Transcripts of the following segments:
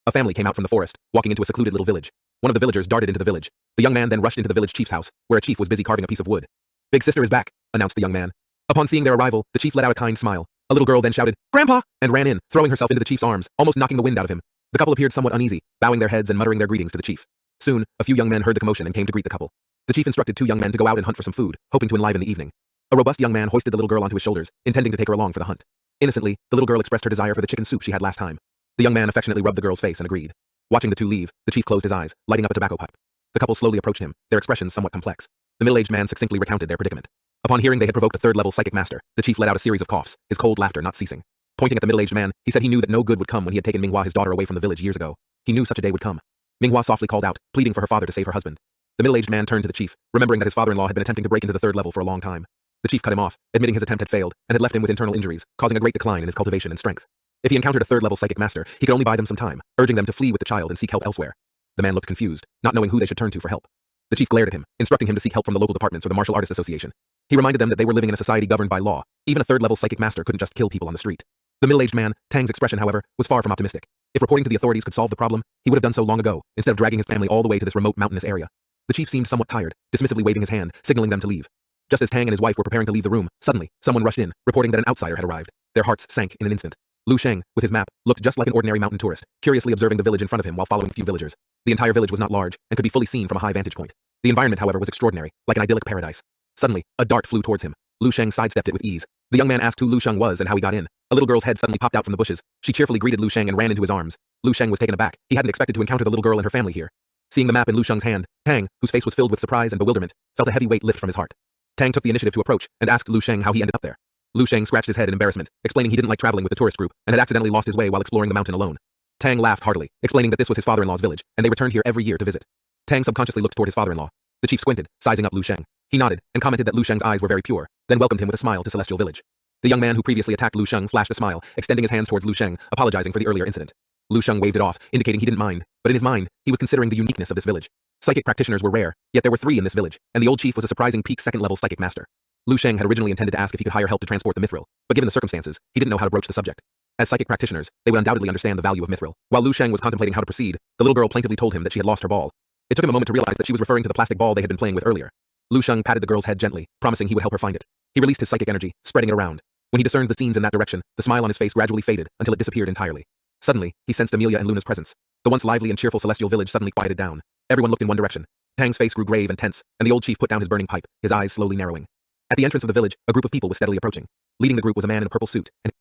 A family came out from the forest, walking into a secluded little village. One of the villagers darted into the village. The young man then rushed into the village chief's house, where a chief was busy carving a piece of wood. "Big sister is back," announced the young man. Upon seeing their arrival, the chief let out a kind smile. A little girl then shouted, "Grandpa!" and ran in, throwing herself into the chief's arms, almost knocking the wind out of him. The couple appeared somewhat uneasy, bowing their heads and muttering their greetings to the chief. Soon, a few young men heard the commotion and came to greet the couple. The chief instructed 2 young men to go out and hunt for some food, hoping to enliven the evening. A robust young man hoisted the little girl onto his shoulders, intending to take her along for the hunt. Innocently, the little girl expressed her desire for the chicken soup she had last time. The young man affectionately rubbed the girl's face and agreed. Watching the two leave, the chief closed his eyes, lighting up a tobacco pipe. The couple slowly approached him, their expressions somewhat complex. The middle-aged man succinctly recounted their predicament. Upon hearing they had provoked a third-level psychic master, the chief let out a series of coughs, his cold laughter not ceasing. Pointing at the middle-aged man, he said he knew that no good would come when he had taken Manhwa his daughter away from the village years ago. He knew such a day would come. Manhwa softly called out, pleading for her father to save her husband. The middle-aged man turned to the chief, remembering that his father-in-law had been attempting to break into the 3rd level for a long time. The chief cut him off, admitting his attempt had failed, and had left him with internal injuries, causing a great decline in his cultivation and strength. If he encountered a 3rd-level psychic master, he could only buy them some time, urging them to flee with the child and seek help elsewhere. The man looked confused, not knowing who they should turn to for help. The chief glared at him, instructing him to seek help from the local departments or the Martial Artists Association. He reminded them that they were living in a society governed by law. Even a 3rd-level psychic master couldn't just kill people on the street. The middle-aged man, Tang's expression, however, was far from optimistic. If reporting to the authorities could solve the problem, he would have done so long ago, instead of dragging his family all the way to this remote mountainous area. The chief seemed somewhat tired, dismissively waving his hand, signaling them to leave. Just as Tang and his wife were preparing to leave the room, suddenly, someone rushed in, reporting that an outsider had arrived. Their hearts sank in an instant. Lu Sheng, with his map, looked just like an ordinary mountain tourist, curiously observing the village in front of him while following a few villagers. The entire village was not large, and could be fully seen from a high vantage point. The environment, however, was extraordinary, like an idyllic paradise. Suddenly, a dart flew towards him. Lu Sheng sidestepped it with ease. The young man asked who Lu Sheng was and how he got in. A little girl's head suddenly popped out from the bushes. She cheerfully greeted Lu Sheng and ran into his arms. Lu Sheng was taken aback. He hadn't expected to encounter the little girl and her family here. Seeing the map in Lu Sheng's hand, Tang, whose face was filled with surprise and bewilderment, felt a heavy weight lift from his heart. Tang took the initiative to approach and asked Lu Sheng how he ended up there. Lu Sheng scratched his head in embarrassment, explaining he didn't like traveling with the tourist group and had accidentally lost his way while exploring the mountain alone. Tang laughed heartily, explaining that this was his father-in-law's village, and they returned here every year to visit. Tang subconsciously looked toward his father-in-law. The chief squinted, sizing up Lu Sheng. He nodded and commented that Lu Sheng's eyes were very pure, then welcomed him with a smile to Celestial Village. The young man who previously attacked Lu Sheng flashed a smile, extending his hands towards Lu Sheng, apologizing for the earlier incident. Lu Sheng waved it off, indicating he didn't mind, but in his mind, he was considering the uniqueness of this village. Psychic practitioners were rare, yet there were 3 in this village, and the old chief was a surprising peak 2nd-level psychic master. Lu Sheng had originally intended to ask if he could hire help to transport the mithril, but given the circumstances, he didn't know how to broach the subject. As psychic practitioners, they would undoubtedly understand the value of mithril. While Lu Sheng was contemplating how to proceed, the little girl plaintively told him that she had lost her ball. It took him a moment to realize that she was referring to the plastic ball they had been playing with earlier. Lu Sheng patted the girl's head gently, promising he would help her find it. He released his psychic energy, spreading it around. When he discerned the scenes in that direction, the smile on his face gradually faded until it disappeared entirely. Suddenly, he sensed Amelia and Luna's presence. The once lively and cheerful celestial village suddenly quieted down. Everyone looked in one direction. Tang's face grew grave and tense, and the old chief put down his burning pipe, his eyes slowly narrowing. At the entrance of the village, a group of people was steadily approaching. Leading the group was a man in a purple suit, and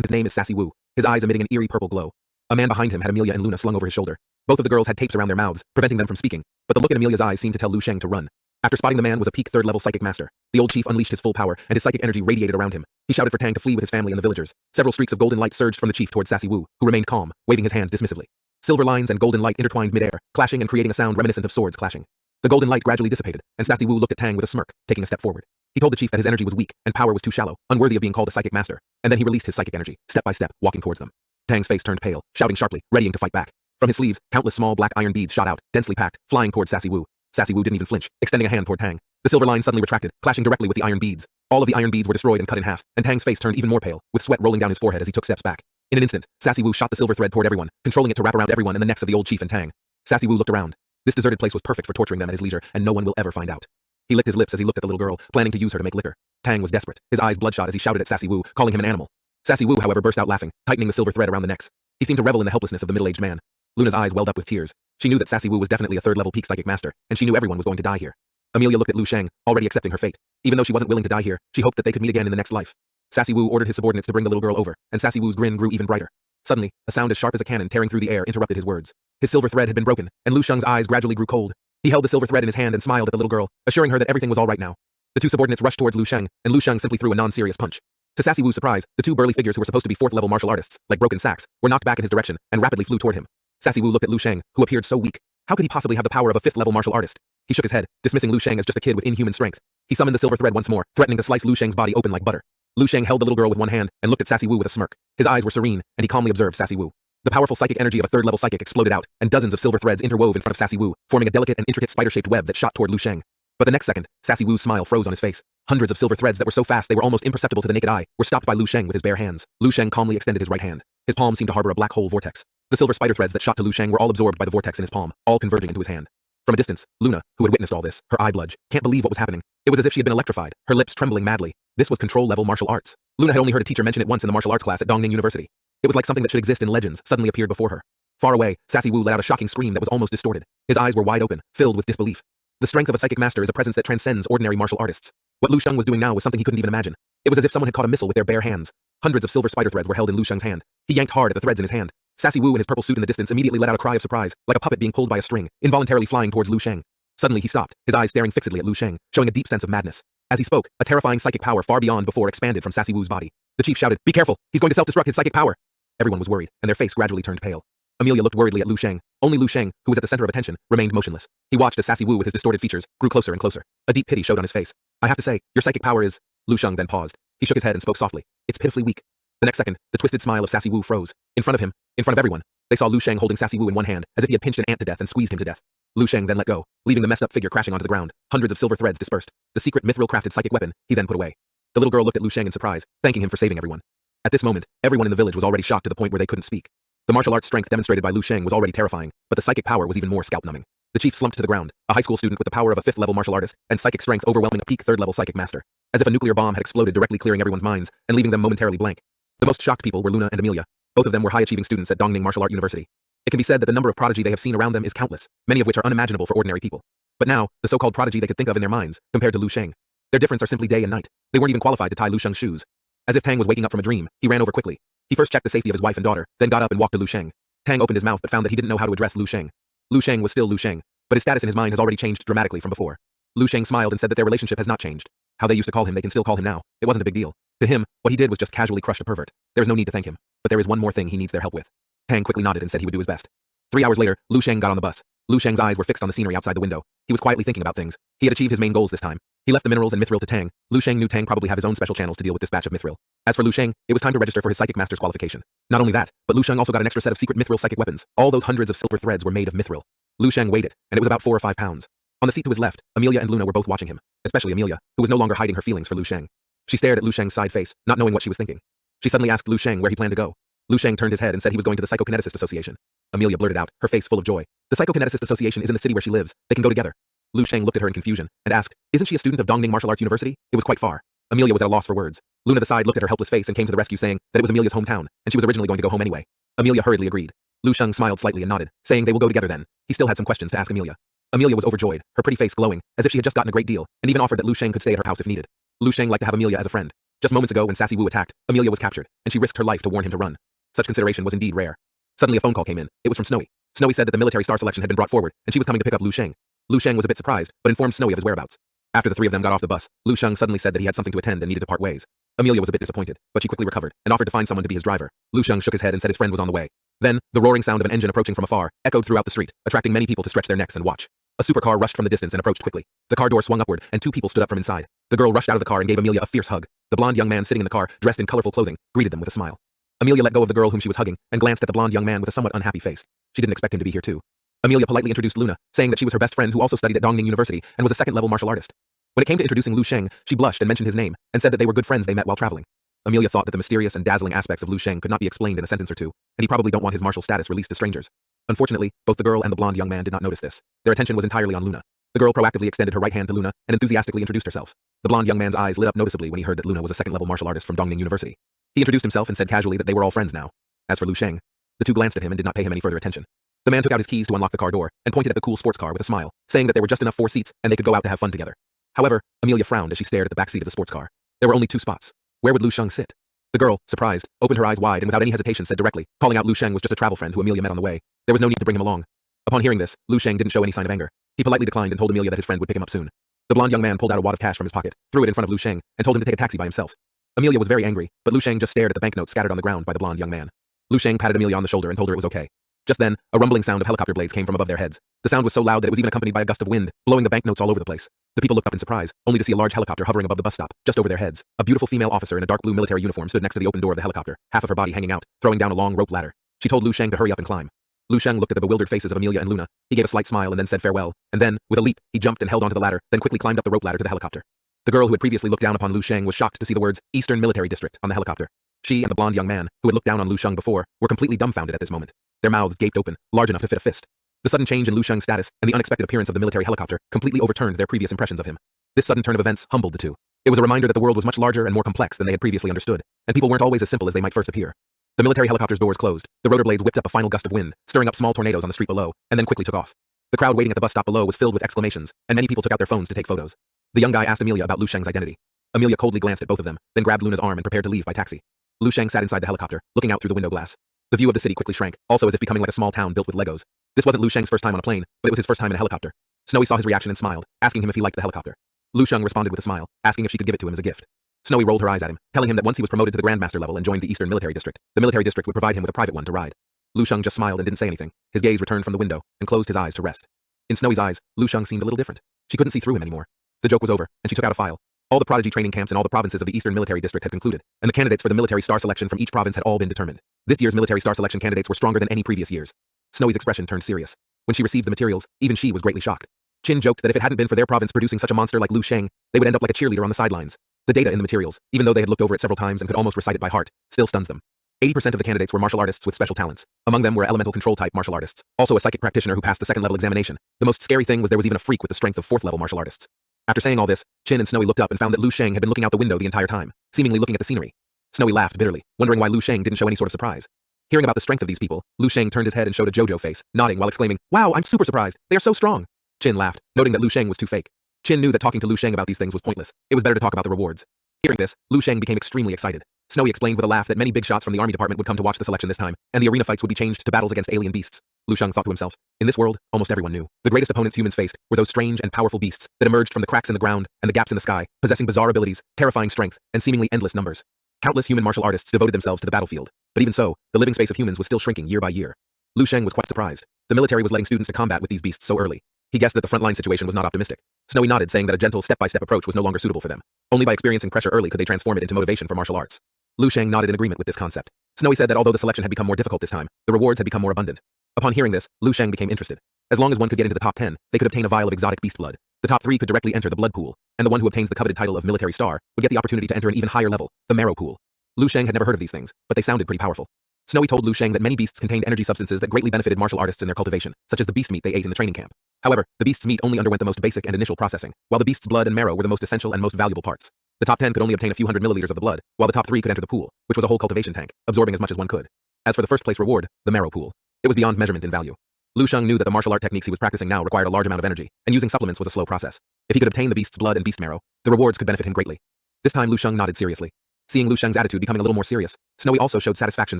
his name is Sassy Wu, his eyes emitting an eerie purple glow. A man behind him had Amelia and Luna slung over his shoulder. Both of the girls had tapes around their mouths, preventing them from speaking, but the look in Amelia's eyes seemed to tell Lu Sheng to run. After spotting the man was a peak 3rd-level psychic master, the old chief unleashed his full power, and his psychic energy radiated around him. He shouted for Tang to flee with his family and the villagers. Several streaks of golden light surged from the chief towards Sassy Wu, who remained calm, waving his hand dismissively. Silver lines and golden light intertwined midair, clashing and creating a sound reminiscent of swords clashing. The golden light gradually dissipated, and Sassy Wu looked at Tang with a smirk, taking a step forward. He told the chief that his energy was weak, and power was too shallow, unworthy of being called a psychic master, and then he released his psychic energy, step by step, walking towards them. Tang's face turned pale, shouting sharply, readying to fight back. From his sleeves, countless small black iron beads shot out, densely packed, flying towards Sassy Wu. Sassy Wu didn't even flinch, extending a hand toward Tang. The silver line suddenly retracted, clashing directly with the iron beads. All of the iron beads were destroyed and cut in half, and Tang's face turned even more pale, with sweat rolling down his forehead as he took steps back. In an instant, Sassy Wu shot the silver thread toward everyone, controlling it to wrap around everyone and the necks of the old chief and Tang. Sassy Wu looked around. This deserted place was perfect for torturing them at his leisure, and no one will ever find out. He licked his lips as he looked at the little girl, planning to use her to make liquor. Tang was desperate, his eyes bloodshot as he shouted at Sassy Wu, calling him an animal. Sassy Wu, however, burst out laughing, tightening the silver thread around the necks. He seemed to revel in the helplessness of the middle-aged man. Luna's eyes welled up with tears. She knew that Sassy Wu was definitely a 3rd-level peak psychic master, and she knew everyone was going to die here. Amelia looked at Lu Sheng, already accepting her fate. Even though she wasn't willing to die here, she hoped that they could meet again in the next life. Sassy Wu ordered his subordinates to bring the little girl over, and Sassy Wu's grin grew even brighter. Suddenly, a sound as sharp as a cannon tearing through the air interrupted his words. His silver thread had been broken, and Lu Sheng's eyes gradually grew cold. He held the silver thread in his hand and smiled at the little girl, assuring her that everything was all right now. The 2 subordinates rushed towards Lu Sheng, and Lu Sheng simply threw a non-serious punch. To Sassy Wu's surprise, the 2 burly figures who were supposed to be 4th-level martial artists, like broken sacks, were knocked back in his direction and rapidly flew toward him. Sassy Wu looked at Lu Sheng, who appeared so weak. How could he possibly have the power of a 5th-level martial artist? He shook his head, dismissing Lu Sheng as just a kid with inhuman strength. He summoned the silver thread once more, threatening to slice Lu Sheng's body open like butter. Lu Sheng held the little girl with one hand and looked at Sassy Wu with a smirk. His eyes were serene, and he calmly observed Sassy Wu. The powerful psychic energy of a third-level psychic exploded out, and dozens of silver threads interwove in front of Sassy Wu, forming a delicate and intricate spider-shaped web that shot toward Lu Sheng. But the next second, Sassy Wu's smile froze on his face. Hundreds of silver threads that were so fast they were almost imperceptible to the naked eye were stopped by Lu Sheng with his bare hands. Lu Sheng calmly extended his right hand. His palm seemed to harbor a black hole vortex. The silver spider threads that shot to Lu Sheng were all absorbed by the vortex in his palm, all converging into his hand. From a distance, Luna, who had witnessed all this, her eye bludge, can't believe what was happening. It was as if she had been electrified, her lips trembling madly. This was control-level martial arts. Luna had only heard a teacher mention it once in the martial arts class at Dongning University. It was like something that should exist in legends suddenly appeared before her. Far away, Sassy Wu let out a shocking scream that was almost distorted. His eyes were wide open, filled with disbelief. The strength of a psychic master is a presence that transcends ordinary martial artists. What Lu Sheng was doing now was something he couldn't even imagine. It was as if someone had caught a missile with their bare hands. Hundreds of silver spider threads were held in Lu Sheng's hand. He yanked hard at the threads in his hand. Sassy Wu in his purple suit in the distance immediately let out a cry of surprise, like a puppet being pulled by a string, involuntarily flying towards Lu Sheng. Suddenly he stopped, his eyes staring fixedly at Lu Sheng, showing a deep sense of madness. As he spoke, a terrifying psychic power far beyond before expanded from Sassy Wu's body. The chief shouted, "Be careful! He's going to self-destruct his psychic power!" Everyone was worried, and their face gradually turned pale. Amelia looked worriedly at Lu Sheng. Only Lu Sheng, who was at the center of attention, remained motionless. He watched as Sassy Wu with his distorted features grew closer and closer. A deep pity showed on his face. "I have to say, your psychic power is..." Lu Sheng then paused. He shook his head and spoke softly. "It's pitifully weak." The next second, the twisted smile of Sassy Wu froze. In front of him, in front of everyone, they saw Lu Sheng holding Sassy Wu in one hand, as if he had pinched an ant to death and squeezed him to death. Lu Sheng then let go, leaving the messed-up figure crashing onto the ground. Hundreds of silver threads dispersed. The secret mithril-crafted psychic weapon, he then put away. The little girl looked at Lu Sheng in surprise, thanking him for saving everyone. At this moment, everyone in the village was already shocked to the point where they couldn't speak. The martial arts strength demonstrated by Lu Sheng was already terrifying, but the psychic power was even more scalp-numbing. The chief slumped to the ground, a high school student with the power of a fifth-level martial artist, and psychic strength overwhelming a peak third-level psychic master. As if a nuclear bomb had exploded directly clearing everyone's minds, and leaving them momentarily blank. The most shocked people were Luna and Amelia. Both of them were high-achieving students at Dongning Martial Art University. It can be said that the number of prodigy they have seen around them is countless, many of which are unimaginable for ordinary people. But now, the so-called prodigy they could think of in their minds, compared to Lu Sheng. Their difference are simply day and night. They weren't even qualified to tie Lu Sheng's shoes. As if Tang was waking up from a dream, he ran over quickly. He first checked the safety of his wife and daughter, then got up and walked to Lu Sheng. Tang opened his mouth but found that he didn't know how to address Lu Sheng. Lu Sheng was still Lu Sheng, but his status in his mind has already changed dramatically from before. Lu Sheng smiled and said that their relationship has not changed. How they used to call him, they can still call him now. It wasn't a big deal. To him, what he did was just casually crush a pervert. There is no need to thank him. But there is one more thing he needs their help with. Tang quickly nodded and said he would do his best. 3 hours later, Lu Sheng got on the bus. Lu Sheng's eyes were fixed on the scenery outside the window. He was quietly thinking about things. He had achieved his main goals this time. He left the minerals and mithril to Tang. Lu Sheng knew Tang probably have his own special channels to deal with this batch of mithril. As for Lu Sheng, it was time to register for his psychic master's qualification. Not only that, but Lu Sheng also got an extra set of secret mithril psychic weapons. All those hundreds of silver threads were made of mithril. Lu Sheng weighed it, and it was about 4 or 5 pounds. On the seat to his left, Amelia and Luna were both watching him, especially Amelia, who was no longer hiding her feelings for Lu Sheng. She stared at Lu Sheng's side face, not knowing what she was thinking. She suddenly asked Lu Sheng where he planned to go. Lu Sheng turned his head and said he was going to the Psychokineticist Association. Amelia blurted out, her face full of joy. The Psychokineticist Association is in the city where she lives. They can go together. Lu Sheng looked at her in confusion and asked, "Isn't she a student of Dongning Martial Arts University?" It was quite far. Amelia was at a loss for words. Luna the side looked at her helpless face and came to the rescue saying that it was Amelia's hometown, and she was originally going to go home anyway. Amelia hurriedly agreed. Lu Sheng smiled slightly and nodded, saying they will go together then. He still had some questions to ask Amelia. Amelia was overjoyed, her pretty face glowing, as if she had just gotten a great deal, and even offered that Lu Sheng could stay at her house if needed. Lu Sheng liked to have Amelia as a friend. Just moments ago when Sassy Wu attacked, Amelia was captured, and she risked her life to warn him to run. Such consideration was indeed rare. Suddenly a phone call came in. It was from Snowy. Snowy said that the military star selection had been brought forward, and she was coming to pick up Lu Sheng. Lu Sheng was a bit surprised, but informed Snowy of his whereabouts. After the 3 of them got off the bus, Lu Sheng suddenly said that he had something to attend and needed to part ways. Amelia was a bit disappointed, but she quickly recovered and offered to find someone to be his driver. Lu Sheng shook his head and said his friend was on the way. Then, the roaring sound of an engine approaching from afar echoed throughout the street, attracting many people to stretch their necks and watch. A supercar rushed from the distance and approached quickly. The car door swung upward, and 2 people stood up from inside. The girl rushed out of the car and gave Amelia a fierce hug. The blonde young man sitting in the car, dressed in colorful clothing, greeted them with a smile. Amelia let go of the girl whom she was hugging and glanced at the blonde young man with a somewhat unhappy face. She didn't expect him to be here too. Amelia politely introduced Luna, saying that she was her best friend who also studied at Dongning University and was a second-level martial artist. When it came to introducing Lu Sheng, she blushed and mentioned his name and said that they were good friends they met while traveling. Amelia thought that the mysterious and dazzling aspects of Lu Sheng could not be explained in a sentence or two, and he probably don't want his martial status released to strangers. Unfortunately, both the girl and the blonde young man did not notice this. Their attention was entirely on Luna. The girl proactively extended her right hand to Luna and enthusiastically introduced herself. The blonde young man's eyes lit up noticeably when he heard that Luna was a second-level martial artist from Dongning University. He introduced himself and said casually that they were all friends now. As for Lu Sheng, the 2 glanced at him and did not pay him any further attention. The man took out his keys to unlock the car door and pointed at the cool sports car with a smile, saying that there were just enough 4 seats and they could go out to have fun together. However, Amelia frowned as she stared at the back seat of the sports car. There were only 2 spots. Where would Lu Sheng sit? The girl, surprised, opened her eyes wide and without any hesitation said directly, calling out Lu Sheng was just a travel friend who Amelia met on the way. There was no need to bring him along. Upon hearing this, Lu Sheng didn't show any sign of anger. He politely declined and told Amelia that his friend would pick him up soon. The blonde young man pulled out a wad of cash from his pocket, threw it in front of Lu Sheng, and told him to take a taxi by himself. Amelia was very angry, but Lu Sheng just stared at the banknotes scattered on the ground by the blonde young man. Lu Sheng patted Amelia on the shoulder and told her it was okay. Just then, a rumbling sound of helicopter blades came from above their heads. The sound was so loud that it was even accompanied by a gust of wind, blowing the banknotes all over the place. The people looked up in surprise, only to see a large helicopter hovering above the bus stop, just over their heads. A beautiful female officer in a dark blue military uniform stood next to the open door of the helicopter, half of her body hanging out, throwing down a long rope ladder. She told Lu Sheng to hurry up and climb. Lu Sheng looked at the bewildered faces of Amelia and Luna. He gave a slight smile and then said farewell, and then, with a leap, he jumped and held onto the ladder, then quickly climbed up the rope ladder to the helicopter. The girl who had previously looked down upon Lu Sheng was shocked to see the words, Eastern Military District, on the helicopter. She and the blonde young man, who had looked down on Lu Sheng before, were completely dumbfounded at this moment. Their mouths gaped open, large enough to fit a fist. The sudden change in Lu Sheng's status and the unexpected appearance of the military helicopter completely overturned their previous impressions of him. This sudden turn of events humbled the two. It was a reminder that the world was much larger and more complex than they had previously understood, and people weren't always as simple as they might first appear. The military helicopter's doors closed, the rotor blades whipped up a final gust of wind, stirring up small tornadoes on the street below, and then quickly took off. The crowd waiting at the bus stop below was filled with exclamations, and many people took out their phones to take photos. The young guy asked Amelia about Lu Sheng's identity. Amelia coldly glanced at both of them, then grabbed Luna's arm and prepared to leave by taxi. Lu Sheng sat inside the helicopter, looking out through the window glass. The view of the city quickly shrank, also as if becoming like a small town built with Legos. This wasn't Lu Sheng's first time on a plane, but it was his first time in a helicopter. Snowy saw his reaction and smiled, asking him if he liked the helicopter. Lu Sheng responded with a smile, asking if she could give it to him as a gift. Snowy rolled her eyes at him, telling him that once he was promoted to the Grandmaster level and joined the Eastern Military District, the military district would provide him with a private one to ride. Lu Sheng just smiled and didn't say anything. His gaze returned from the window and closed his eyes to rest. In Snowy's eyes, Lu Sheng seemed a little different. She couldn't see through him anymore. The joke was over, and she took out a file. All the prodigy training camps in all the provinces of the Eastern Military District had concluded, and the candidates for the military star selection from each province had all been determined. This year's military star selection candidates were stronger than any previous years. Snowy's expression turned serious. When she received the materials, even she was greatly shocked. Chin joked that if it hadn't been for their province producing such a monster like Lu Sheng, they would end up like a cheerleader on the sidelines. The data in the materials, even though they had looked over it several times and could almost recite it by heart, still stuns them. 80% of the candidates were martial artists with special talents. Among them were elemental control type martial artists, also a psychic practitioner who passed the second level examination. The most scary thing was there was even a freak with the strength of fourth level martial artists. After saying all this, Chin and Snowy looked up and found that Lu Sheng had been looking out the window the entire time, seemingly looking at the scenery. Snowy laughed bitterly, wondering why Lu Sheng didn't show any sort of surprise. Hearing about the strength of these people, Lu Sheng turned his head and showed a JoJo face, nodding while exclaiming, "Wow, I'm super surprised. They are so strong." Chin laughed, noting that Lu Sheng was too fake. Chin knew that talking to Lu Sheng about these things was pointless. It was better to talk about the rewards. Hearing this, Lu Sheng became extremely excited. Snowy explained with a laugh that many big shots from the army department would come to watch the selection this time, and the arena fights would be changed to battles against alien beasts. Lu Sheng thought to himself, in this world, almost everyone knew. The greatest opponents humans faced were those strange and powerful beasts that emerged from the cracks in the ground and the gaps in the sky, possessing bizarre abilities, terrifying strength, and seemingly endless numbers. Countless human martial artists devoted themselves to the battlefield, but even so, the living space of humans was still shrinking year by year. Lu Sheng was quite surprised. The military was letting students to combat with these beasts so early. He guessed that the frontline situation was not optimistic. Snowy nodded, saying that a gentle, step-by-step approach was no longer suitable for them. Only by experiencing pressure early could they transform it into motivation for martial arts. Lu Sheng nodded in agreement with this concept. Snowy said that although the selection had become more difficult this time, the rewards had become more abundant. Upon hearing this, Lu Sheng became interested. As long as one could get into the top 10, they could obtain a vial of exotic beast blood. The top 3 could directly enter the blood pool, and the one who obtains the coveted title of military star would get the opportunity to enter an even higher level, the marrow pool. Lu Sheng had never heard of these things, but they sounded pretty powerful. Snowy told Lu Sheng that many beasts contained energy substances that greatly benefited martial artists in their cultivation, such as the beast meat they ate in the training camp. However, the beast's meat only underwent the most basic and initial processing, while the beast's blood and marrow were the most essential and most valuable parts. The top 10 could only obtain a few hundred milliliters of the blood, while the top 3 could enter the pool, which was a whole cultivation tank, absorbing as much as one could. As for the first place reward, the marrow pool, it was beyond measurement in value. Lu Sheng knew that the martial art techniques he was practicing now required a large amount of energy, and using supplements was a slow process. If he could obtain the beast's blood and beast marrow, the rewards could benefit him greatly. This time Lu Sheng nodded seriously. Seeing Lu Sheng's attitude becoming a little more serious, Snowy also showed satisfaction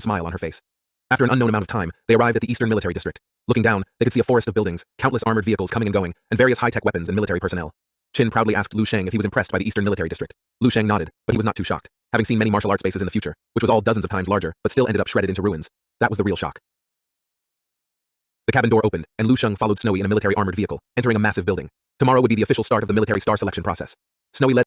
smile on her face. After an unknown amount of time, they arrived at the Eastern Military District. Looking down, they could see a forest of buildings, countless armored vehicles coming and going, and various high-tech weapons and military personnel. Chin proudly asked Lu Sheng if he was impressed by the Eastern Military District. Lu Sheng nodded, but he was not too shocked, having seen many martial arts bases in the future, which was all dozens of times larger, but still ended up shredded into ruins. That was the real shock. The cabin door opened, and Lu Sheng followed Snowy in a military armored vehicle, entering a massive building. Tomorrow would be the official start of the military star selection process. Snowy led